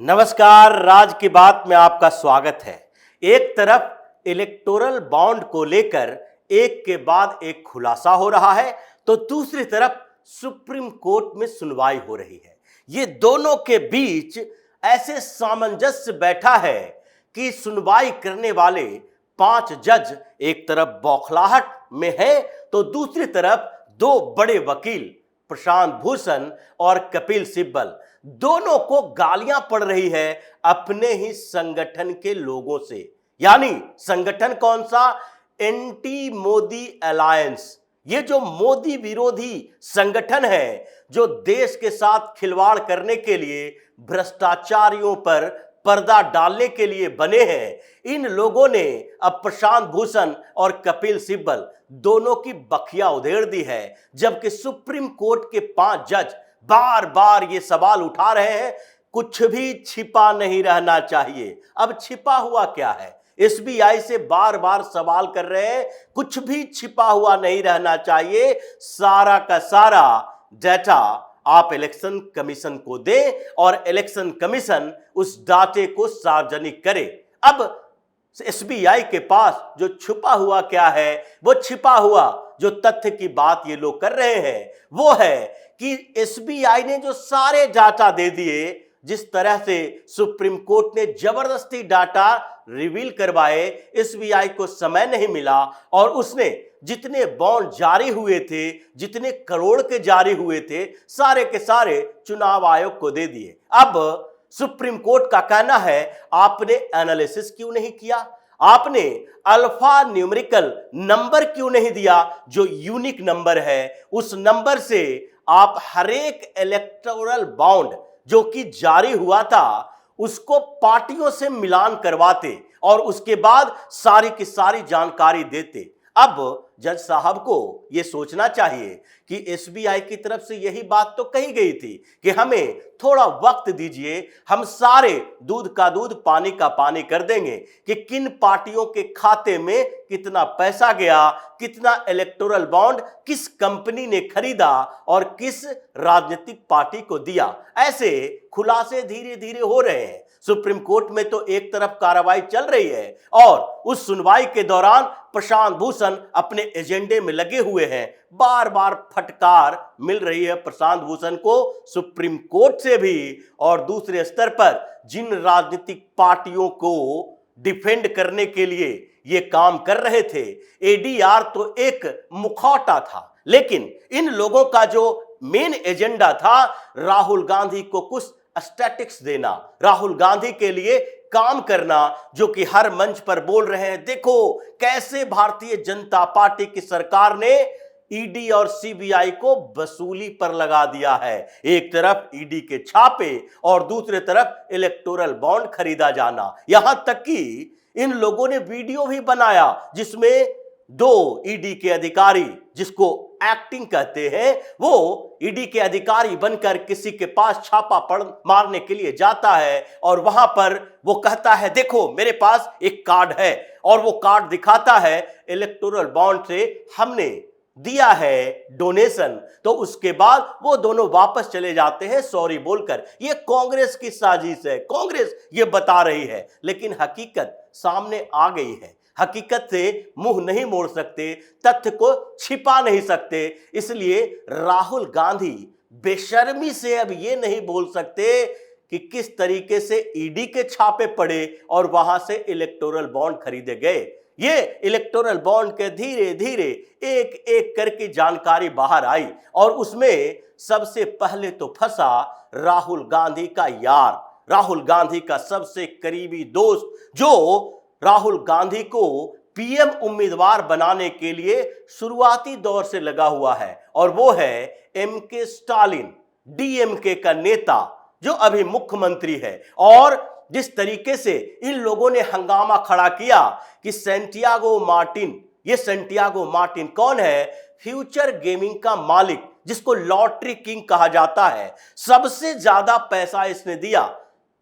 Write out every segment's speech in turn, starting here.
नमस्कार, राज की बात में आपका स्वागत है। एक तरफ इलेक्टोरल बॉन्ड को लेकर एक के बाद एक खुलासा हो रहा है, तो दूसरी तरफ सुप्रीम कोर्ट में सुनवाई हो रही है। ये दोनों के बीच ऐसे सामंजस्य बैठा है कि सुनवाई करने वाले 5 जज एक तरफ बौखलाहट में है, तो दूसरी तरफ 2 बड़े वकील प्रशांत भूषण और कपिल सिब्बल दोनों को गालियां पड़ रही है अपने ही संगठन के लोगों से। यानी संगठन कौन सा? Anti Modi alliance. ये जो मोदी विरोधी संगठन है, जो देश के साथ खिलवाड़ करने के लिए, भ्रष्टाचारियों पर पर्दा डालने के लिए बने हैं, इन लोगों ने अब प्रशांत भूषण और कपिल सिब्बल दोनों की बखिया उधेड़ दी है। जबकि सुप्रीम कोर्ट के 5 जज बार बार ये सवाल उठा रहे हैं, कुछ भी छिपा नहीं रहना चाहिए। अब छिपा हुआ क्या है? एसबीआई से बार बार सवाल कर रहे हैं, कुछ भी छिपा हुआ नहीं रहना चाहिए। सारा का सारा डाटा आप इलेक्शन कमीशन को दें और इलेक्शन कमीशन उस डाटे को सार्वजनिक करे। अब एसबीआई के पास जो छुपा हुआ क्या है? वो छिपा हुआ जो तथ्य की बात ये लोग कर रहे हैं वो है कि एसबीआई ने जो सारे डाटा दे दिए, जिस तरह से सुप्रीम कोर्ट ने जबरदस्ती डाटा रिवील करवाए, एसबीआई को समय नहीं मिला और उसने जितने बॉन्ड जारी हुए थे, जितने करोड़ के जारी हुए थे, सारे के सारे चुनाव आयोग को दे दिए। अब सुप्रीम कोर्ट का कहना है, आपने एनालिसिस क्यों नहीं किया? आपने अल्फा न्यूमेरिकल नंबर क्यों नहीं दिया? जो यूनिक नंबर है, उस नंबर से आप हर एक इलेक्टोरल बॉन्ड जो कि जारी हुआ था उसको पार्टियों से मिलान करवाते और उसके बाद सारी की सारी जानकारी देते। अब जज साहब को यह सोचना चाहिए कि एसबीआई की तरफ से यही बात तो कही गई थी कि हमें थोड़ा वक्त दीजिए, हम सारे दूध का दूध पानी का पानी कर देंगे कि किन पार्टियों के खाते में कितना पैसा गया, कितना इलेक्टोरल बॉन्ड किस कंपनी ने खरीदा और किस राजनीतिक पार्टी को दिया। ऐसे खुलासे धीरे धीरे हो रहे हैं। सुप्रीम कोर्ट में तो एक तरफ कार्रवाई चल रही है और उस सुनवाई के दौरान प्रशांत भूषण अपने एजेंडे में लगे हुए हैं। बार बार फटकार मिल रही है प्रशांत भूषण को सुप्रीम कोर्ट से भी, और दूसरे स्तर पर जिन राजनीतिक पार्टियों को डिफेंड करने के लिए ये काम कर रहे थे, एडीआर तो एक मुखौटा था, लेकिन इन लोगों का जो मेन एजेंडा था राहुल गांधी को कुछ स्टैटिक्स देना, राहुल गांधी के लिए काम करना, जो कि हर मंच पर बोल रहे हैं, देखो कैसे भारतीय जनता पार्टी की सरकार ने ईडी और सीबीआई को वसूली पर लगा दिया है। एक तरफ ईडी के छापे और दूसरे तरफ इलेक्टोरल बॉन्ड खरीदा जाना। यहां तक कि इन लोगों ने वीडियो भी बनाया जिसमें 2 ईडी के अधिकारी, जिसको एक्टिंग कहते हैं, वो ईडी के अधिकारी बनकर किसी के पास छापा पड़ मारने के लिए जाता है और वहां पर वो कहता है, देखो मेरे पास एक कार्ड है, और वो कार्ड दिखाता है, इलेक्टोरल बॉन्ड से हमने दिया है डोनेशन। तो उसके बाद वो दोनों वापस चले जाते हैं सॉरी बोलकर। ये कांग्रेस की साजिश है, कांग्रेस ये बता रही है, लेकिन हकीकत सामने आ गई है। हकीकत से मुंह नहीं मोड़ सकते, तथ्य को छिपा नहीं सकते, इसलिए राहुल गांधी बेशर्मी से अब ये नहीं बोल सकते कि किस तरीके से ईडी के छापे पड़े और वहां से इलेक्टोरल बॉन्ड खरीदे गए। ये इलेक्टोरल बॉन्ड के धीरे धीरे एक एक करके जानकारी बाहर आई और उसमें सबसे पहले तो फंसा राहुल गांधी का यार, राहुल गांधी का सबसे करीबी दोस्त, जो राहुल गांधी को पीएम उम्मीदवार बनाने के लिए शुरुआती दौर से लगा हुआ है, और वो है एमके स्टालिन, डीएमके का नेता, जो अभी मुख्यमंत्री है। और जिस तरीके से इन लोगों ने हंगामा खड़ा किया कि सैंटियागो मार्टिन, ये सैंटियागो मार्टिन कौन है? फ्यूचर गेमिंग का मालिक, जिसको लॉटरी किंग कहा जाता है। सबसे ज्यादा पैसा इसने दिया,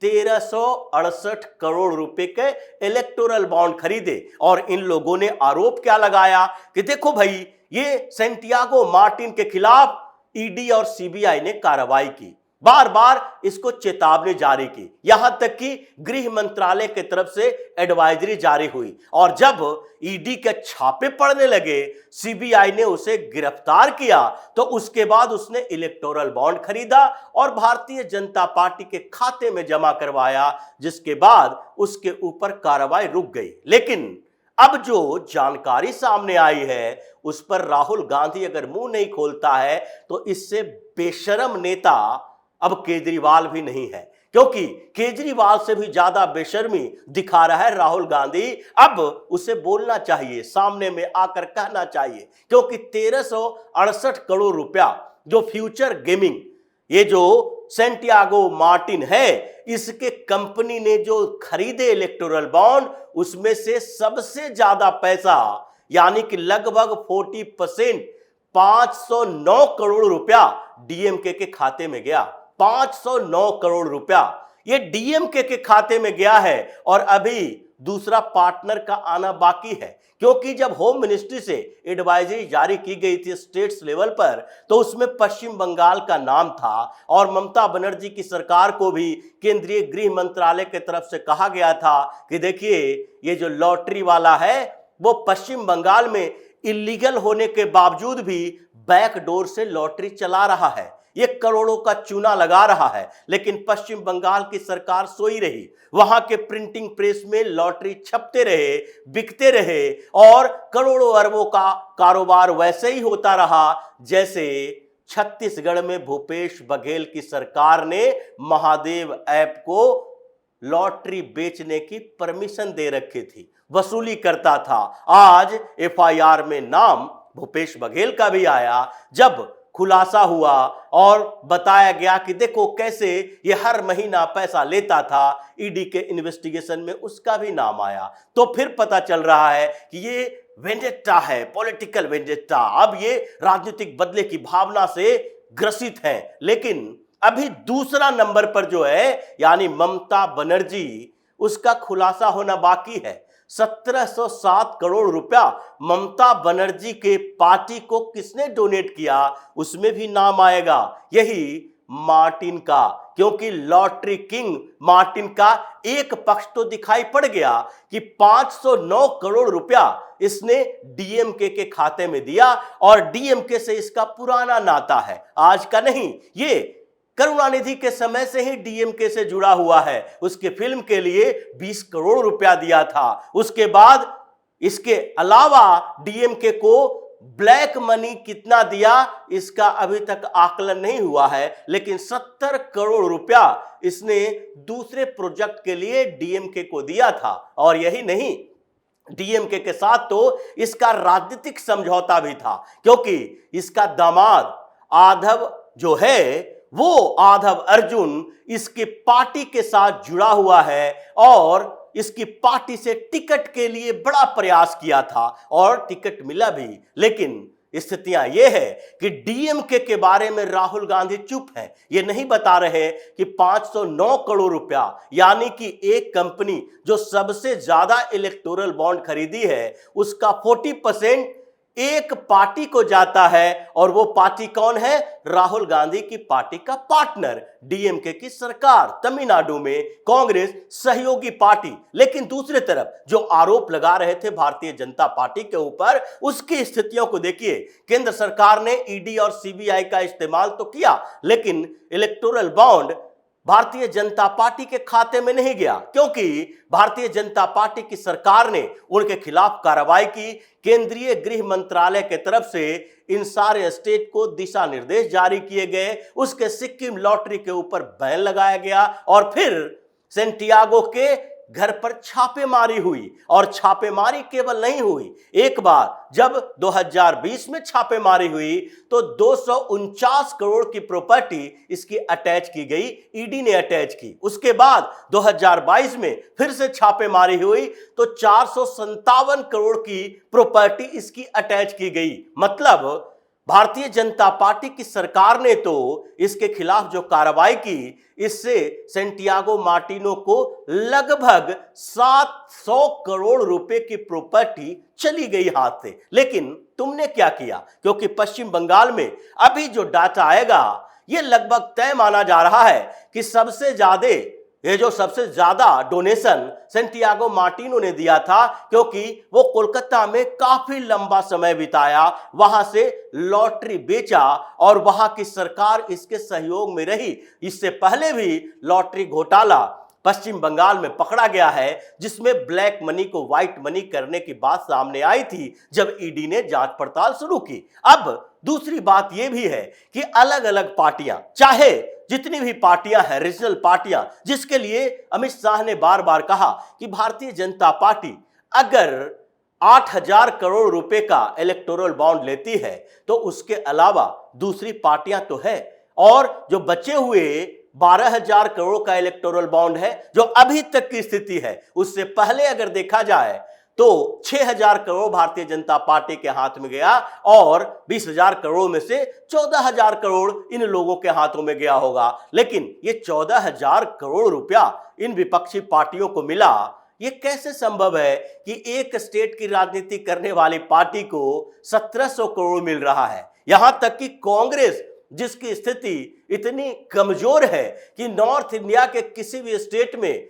1368 करोड़ रुपए के इलेक्टोरल बॉन्ड खरीदे। और इन लोगों ने आरोप क्या लगाया कि देखो भाई, ये सैंटियागो मार्टिन के खिलाफ ईडी और सीबीआई ने कार्रवाई की। बार बार इसको चेतावनी जारी की, यहां तक कि गृह मंत्रालय की तरफ से एडवाइजरी जारी हुई। और जब ईडी के छापे पड़ने लगे, सीबीआई ने उसे गिरफ्तार किया, तो उसके बाद उसने इलेक्टोरल बॉन्ड खरीदा और भारतीय जनता पार्टी के खाते में जमा करवाया, जिसके बाद उसके ऊपर कार्रवाई रुक गई। लेकिन अब जो जानकारी सामने आई है उस पर राहुल गांधी अगर मुंह नहीं खोलता है तो इससे बेशरम नेता अब केजरीवाल भी नहीं है, क्योंकि केजरीवाल से भी ज्यादा बेशर्मी दिखा रहा है राहुल गांधी। अब उसे बोलना चाहिए, सामने में आकर कहना चाहिए, क्योंकि 1368 करोड़ रुपया जो फ्यूचर गेमिंग, ये जो सेंटियागो मार्टिन है, इसके कंपनी ने जो खरीदे इलेक्टोरल बॉन्ड, उसमें से सबसे ज्यादा पैसा यानी कि लगभग 40% 509 करोड़ रुपया डीएमके के खाते में गया। 509 करोड़ रुपया ये डीएमके के खाते में गया है और अभी दूसरा पार्टनर का आना बाकी है, क्योंकि जब होम मिनिस्ट्री से एडवाइजरी जारी की गई थी स्टेट्स लेवल पर, तो उसमें पश्चिम बंगाल का नाम था और ममता बनर्जी की सरकार को भी केंद्रीय गृह मंत्रालय की तरफ से कहा गया था कि देखिए ये जो लॉटरी वाला है वो पश्चिम बंगाल में इलीगल होने के बावजूद भी बैकडोर से लॉटरी चला रहा है, ये करोड़ों का चूना लगा रहा है। लेकिन पश्चिम बंगाल की सरकार सोई रही, वहां के प्रिंटिंग प्रेस में लॉटरी छपते रहे, बिकते रहे और करोड़ों अरबों का कारोबार वैसे ही होता रहा जैसे छत्तीसगढ़ में भूपेश बघेल की सरकार ने महादेव ऐप को लॉटरी बेचने की परमिशन दे रखी थी, वसूली करता था। आज एफआईआर में नाम भूपेश बघेल का भी आया, जब खुलासा हुआ और बताया गया कि देखो कैसे ये हर महीना पैसा लेता था, ईडी के इन्वेस्टिगेशन में उसका भी नाम आया। तो फिर पता चल रहा है कि ये वेंडेट्टा है, पॉलिटिकल वेंडेट्टा। अब ये राजनीतिक बदले की भावना से ग्रसित है। लेकिन अभी दूसरा नंबर पर जो है यानी ममता बनर्जी, उसका खुलासा होना बाकी है। 1707 करोड़ रुपया ममता बनर्जी के पार्टी को किसने डोनेट किया, उसमें भी नाम आएगा, यही मार्टिन का, क्योंकि लॉटरी किंग मार्टिन का एक पक्ष तो दिखाई पड़ गया कि 509 करोड़ रुपया इसने डीएमके के खाते में दिया और डीएमके से इसका पुराना नाता है, आज का नहीं। ये करुणानिधि के समय से ही डीएमके से जुड़ा हुआ है। उसके फिल्म के लिए 20 करोड़ रुपया दिया था। उसके बाद इसके अलावा डीएमके को ब्लैक मनी कितना दिया इसका अभी तक आकलन नहीं हुआ है, लेकिन 70 करोड़ रुपया इसने दूसरे प्रोजेक्ट के लिए डीएमके को दिया था। और यही नहीं, डीएमके के साथ तो इसका राजनीतिक समझौता भी था, क्योंकि इसका दामाद आधव जो है वो आधव अर्जुन इसकी पार्टी के साथ जुड़ा हुआ है और इसकी पार्टी से टिकट के लिए बड़ा प्रयास किया था और टिकट मिला भी। लेकिन स्थितियां ये है कि डीएमके के बारे में राहुल गांधी चुप है, ये नहीं बता रहे कि 509 करोड़ रुपया यानी कि एक कंपनी जो सबसे ज्यादा इलेक्टोरल बॉन्ड खरीदी है उसका 40% एक पार्टी को जाता है। और वो पार्टी कौन है? राहुल गांधी की पार्टी का पार्टनर, डीएमके की सरकार, तमिलनाडु में कांग्रेस सहयोगी पार्टी। लेकिन दूसरी तरफ जो आरोप लगा रहे थे भारतीय जनता पार्टी के ऊपर, उसकी स्थितियों को देखिए। केंद्र सरकार ने ईडी और सीबीआई का इस्तेमाल तो किया, लेकिन electoral bond Bharatiya Janata party के खाते में नहीं गया, क्योंकि भारतीय जनता पार्टी की सरकार ने उनके खिलाफ कार्रवाई की। केंद्रीय गृह मंत्रालय के तरफ से इन सारे स्टेट को दिशा निर्देश जारी किए गए, उसके सिक्किम लॉटरी के ऊपर बैन लगाया गया और फिर सेंटियागो के घर पर छापेमारी हुई। और छापेमारी केवल नहीं हुई, एक बार जब 2020 में छापेमारी हुई तो 249 करोड़ की प्रॉपर्टी इसकी अटैच की गई, ईडी ने अटैच की। उसके बाद 2022 में फिर से छापेमारी हुई तो 457 करोड़ की प्रॉपर्टी इसकी अटैच की गई। मतलब भारतीय जनता पार्टी की सरकार ने तो इसके खिलाफ जो कार्रवाई की, इससे सेंटियागो मार्टिनो को लगभग 700 करोड़ रुपए की प्रॉपर्टी चली गई हाथ से। लेकिन तुमने क्या किया? क्योंकि पश्चिम बंगाल में अभी जो डाटा आएगा यह लगभग तय माना जा रहा है कि सबसे ज्यादा डोनेशन सैंटियागो मार्टिनो ने दिया था, क्योंकि वो कोलकाता में काफी लंबा समय बिताया, वहां से लॉटरी बेचा और वहां की सरकार इसके सहयोग में रही। इससे पहले भी लॉटरी घोटाला पश्चिम बंगाल में पकड़ा गया है, जिसमें ब्लैक मनी को व्हाइट मनी करने की बात सामने आई थी जब ईडी ने जांच पड़ताल शुरू की। अब दूसरी बात यह भी है कि अलग अलग पार्टियां, चाहे जितनी भी पार्टियां हैं, रीजनल पार्टियां, जिसके लिए अमित शाह ने बार बार कहा कि भारतीय जनता पार्टी अगर 8,000 करोड़ रुपए का इलेक्टोरल बॉन्ड लेती है तो उसके अलावा दूसरी पार्टियां तो है, और जो बचे हुए 12,000 करोड़ का इलेक्टोरल बॉन्ड है जो अभी तक की स्थिति है, उससे पहले अगर देखा जाए तो 6,000 करोड़ भारतीय जनता पार्टी के हाथ में गया और 20,000 करोड़ में से 14,000 करोड़ इन लोगों के हाथों में गया होगा। लेकिन ये 14,000 करोड़ रुपया इन विपक्षी पार्टियों को मिला, ये कैसे संभव है कि एक स्टेट की राजनीति करने वाली पार्टी को 1,700 करोड़ मिल रहा है? यहां तक कि कांग्रेस, जिसकी स्थिति इतनी कमजोर है कि नॉर्थ इंडिया के किसी भी स्टेट में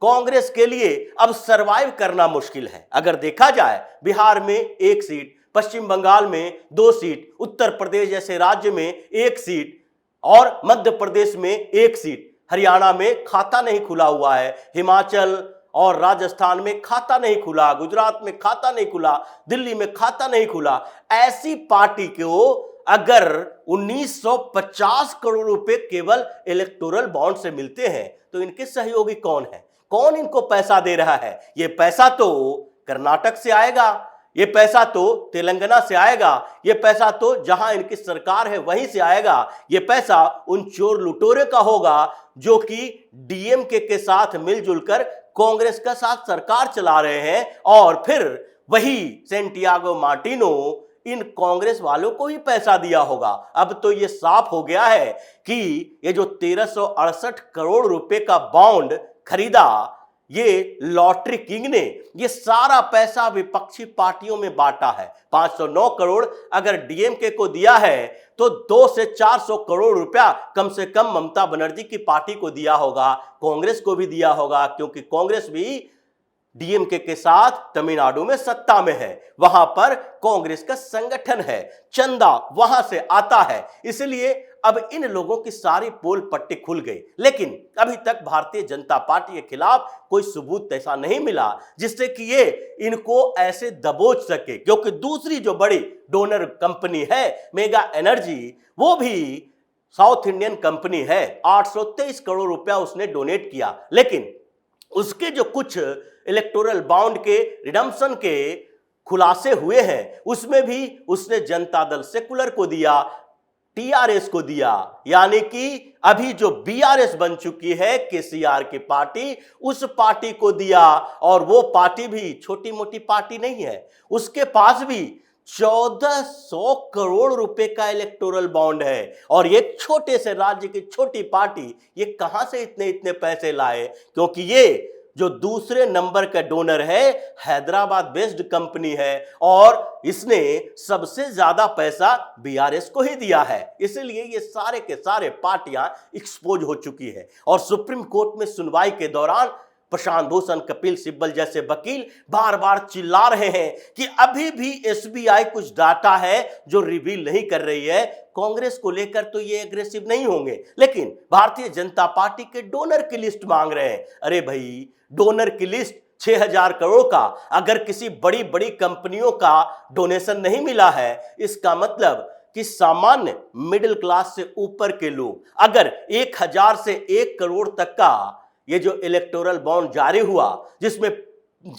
कांग्रेस के लिए अब सरवाइव करना मुश्किल है। अगर देखा जाए, बिहार में 1 सीट, पश्चिम बंगाल में 2 सीट, उत्तर प्रदेश जैसे राज्य में 1 सीट और मध्य प्रदेश में 1 सीट, हरियाणा में खाता नहीं खुला हुआ है, हिमाचल और राजस्थान में खाता नहीं खुला, गुजरात में खाता नहीं खुला, दिल्ली में खाता नहीं खुला। ऐसी पार्टी को अगर 1,950 करोड़ रुपए केवल इलेक्टोरल बॉन्ड से मिलते हैं तो इनके सहयोगी कौन है? कौन इनको पैसा दे रहा है? ये पैसा तो कर्नाटक से आएगा, ये पैसा तो तेलंगाना से आएगा, ये पैसा तो जहां इनकी सरकार है वहीं से आएगा। ये पैसा उन चोर लुटेरे का होगा जो कि डीएमके के साथ मिलजुल कर कांग्रेस का साथ सरकार चला रहे हैं, और फिर वही सैंटियागो मार्टिनो इन कांग्रेस वालों को ही पैसा दिया होगा। अब तो ये साफ हो गया है कि ये जो 1,368 करोड़ रुपए का बॉन्ड खरीदा, ये लॉटरी किंग ने ये सारा पैसा विपक्षी पार्टियों में बांटा है। 509 करोड़ अगर डीएमके को दिया है तो 200 से 400 करोड़ रुपया कम से कम ममता बनर्जी की पार्टी को दिया होगा, कांग्रेस को भी दिया होगा, क्योंकि कांग्रेस भी डीएमके के साथ तमिलनाडु में सत्ता में है, वहां पर कांग्रेस का संगठन है, चंदा वहां से आता है। इसलिए अब इन लोगों की सारी पोल पट्टी खुल गई, लेकिन अभी तक भारतीय जनता पार्टी के खिलाफ कोई सबूत ऐसा नहीं मिला जिससे कि ये इनको ऐसे दबोच सके, क्योंकि दूसरी जो बड़ी डोनर कंपनी है मेगा एनर्जी, वो भी साउथ इंडियन कंपनी है, 823 करोड़ रुपया उसने डोनेट किया, लेकिन उसके जो कुछ इलेक्टोरल बॉन्ड के रिडम्पशन के खुलासे हुए हैं उसमें भी उसने जनता दल सेकुलर को दिया, टीआरएस को दिया, यानी कि अभी जो बीआरएस बन चुकी है केसीआर की पार्टी, उस पार्टी को दिया। और वो पार्टी भी छोटी मोटी पार्टी नहीं है, उसके पास भी 1,400 करोड़ रुपए का इलेक्टोरल बॉन्ड है। और ये छोटे से राज्य की छोटी पार्टी ये कहां से इतने इतने पैसे लाए? क्योंकि ये जो दूसरे नंबर का डोनर है हैदराबाद बेस्ड कंपनी है और इसने सबसे ज्यादा पैसा बीआरएस को ही दिया है। इसलिए ये सारे के सारे पार्टियां एक्सपोज हो चुकी है। और सुप्रीम कोर्ट में सुनवाई के दौरान प्रशांत भूषण, कपिल सिब्बल जैसे वकील बार बार चिल्ला रहे हैं कि अभी भी एसबीआई कुछ डाटा है जो रिवील नहीं कर रही है। कांग्रेस को लेकर तो ये एग्रेसिव नहीं होंगे, लेकिन भारतीय जनता पार्टी के डोनर की लिस्ट मांग रहे हैं। अरे भाई, डोनर की लिस्ट 6,000 करोड़ का, अगर किसी बड़ी बड़ी कंपनियों का डोनेशन नहीं मिला है, इसका मतलब कि सामान्य मिडिल क्लास से ऊपर के लोग अगर 1,000 से 1 करोड़ तक का ये जो इलेक्टोरल बॉन्ड जारी हुआ, जिसमें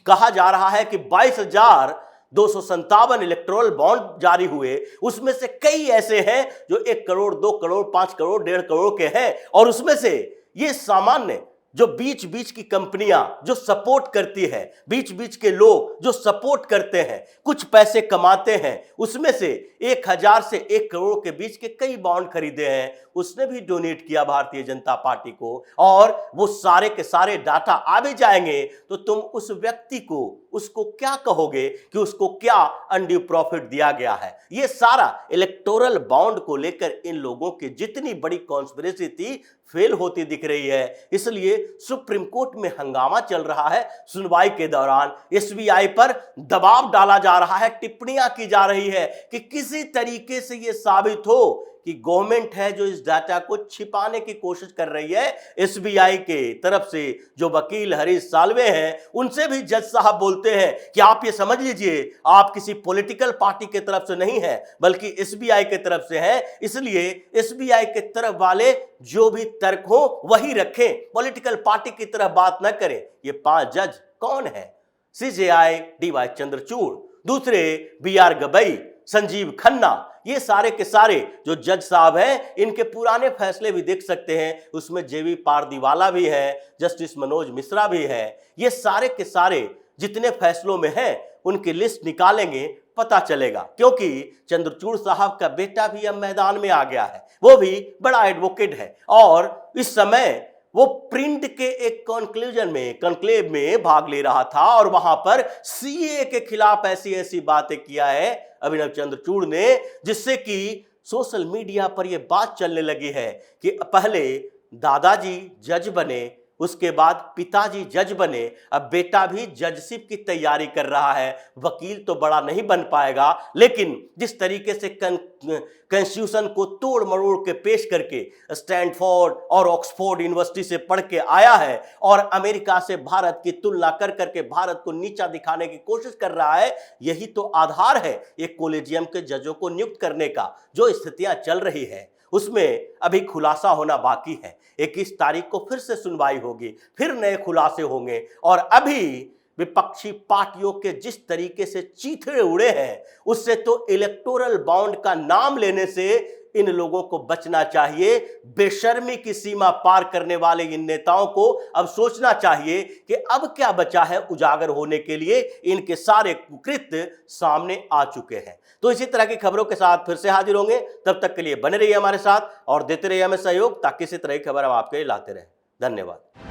कहा जा रहा है कि 22,257 इलेक्टोरल बॉन्ड जारी हुए, उसमें से कई ऐसे हैं जो 1 करोड़, 2 करोड़, 5 करोड़, 1.5 करोड़ के हैं, और उसमें से ये सामान्य जो बीच बीच की कंपनियां जो सपोर्ट करती है, बीच बीच के लोग जो सपोर्ट करते हैं, कुछ पैसे कमाते हैं, उसमें से 1,000 से 1 करोड़ के बीच के कई बॉन्ड खरीदे हैं, उसने भी डोनेट किया भारतीय जनता पार्टी को। और वो सारे के सारे डाटा आ भी जाएंगे तो तुम उस व्यक्ति को, उसको क्या कहोगे कि उसको क्या अनड्यू प्रॉफिट दिया गया है। ये सारा इलेक्टोरल बॉन्ड को लेकर इन लोगों की जितनी बड़ी कॉन्स्पिरेसी थी फेल होती दिख रही है। इसलिए सुप्रीम कोर्ट में हंगामा चल रहा है। सुनवाई के दौरान एसबीआई पर दबाव डाला जा रहा है, टिप्पणियां की जा रही है कि किसी तरीके से यह साबित हो कि गवर्नमेंट है जो इस डाटा को छिपाने की कोशिश कर रही है। एसबीआई के तरफ से जो वकील हरीश साल्वे हैं, उनसे भी जज साहब बोलते हैं कि आप ये समझ लीजिए आप किसी पॉलिटिकल पार्टी के तरफ से नहीं है बल्कि एसबीआई के तरफ से है, इसलिए एसबीआई के तरफ वाले जो भी तर्क हो वही रखें, पॉलिटिकल पार्टी की तरफ बात न करें। ये 5 जज कौन है? सीजेआई डीवाई चंद्रचूड़, दूसरे बीआर गवई, संजीव खन्ना, ये सारे के सारे जो जज साहब हैं इनके पुराने फैसले भी देख सकते हैं। उसमें जेवी पारदीवाला भी है, जस्टिस मनोज मिश्रा भी है। ये सारे के सारे जितने फैसलों में हैं उनकी लिस्ट निकालेंगे, पता चलेगा। क्योंकि चंद्रचूड़ साहब का बेटा भी अब मैदान में आ गया है, वो भी बड़ा एडवोकेट है और इस समय वो प्रिंट के एक कॉन्क्लेव में भाग ले रहा था और वहां पर सीए के खिलाफ ऐसी बातें किया है अभिनव चंद्रचूड़ ने, जिससे कि सोशल मीडिया पर यह बात चलने लगी है कि पहले दादाजी जज बने, उसके बाद पिताजी जज बने, अब बेटा भी जजशिप की तैयारी कर रहा है। वकील तो बड़ा नहीं बन पाएगा, लेकिन जिस तरीके से कॉन्स्टिट्यूशन को तोड़ मरोड़ के पेश करके स्टैनफोर्ड और ऑक्सफोर्ड यूनिवर्सिटी से पढ़ के आया है और अमेरिका से भारत की तुलना कर करके भारत को नीचा दिखाने की कोशिश कर रहा है, यही तो आधार है एक कॉलेजियम के जजों को नियुक्त करने का। जो स्थितियां चल रही है उसमें अभी खुलासा होना बाकी है। 21 तारीख को फिर से सुनवाई होगी, फिर नए खुलासे होंगे और अभी विपक्षी पार्टियों के जिस तरीके से चीथड़े उड़े हैं उससे तो इलेक्टोरल बॉन्ड का नाम लेने से इन लोगों को बचना चाहिए। बेशर्मी की सीमा पार करने वाले इन नेताओं को अब सोचना चाहिए कि अब क्या बचा है उजागर होने के लिए। इनके सारे कुकृत्य सामने आ चुके हैं। तो इसी तरह की खबरों के साथ फिर से हाजिर होंगे, तब तक के लिए बने रहिए हमारे साथ और देते रहिए हमें सहयोग, ताकि इसी तरह की खबर हम आपके लिए लाते रहें। धन्यवाद।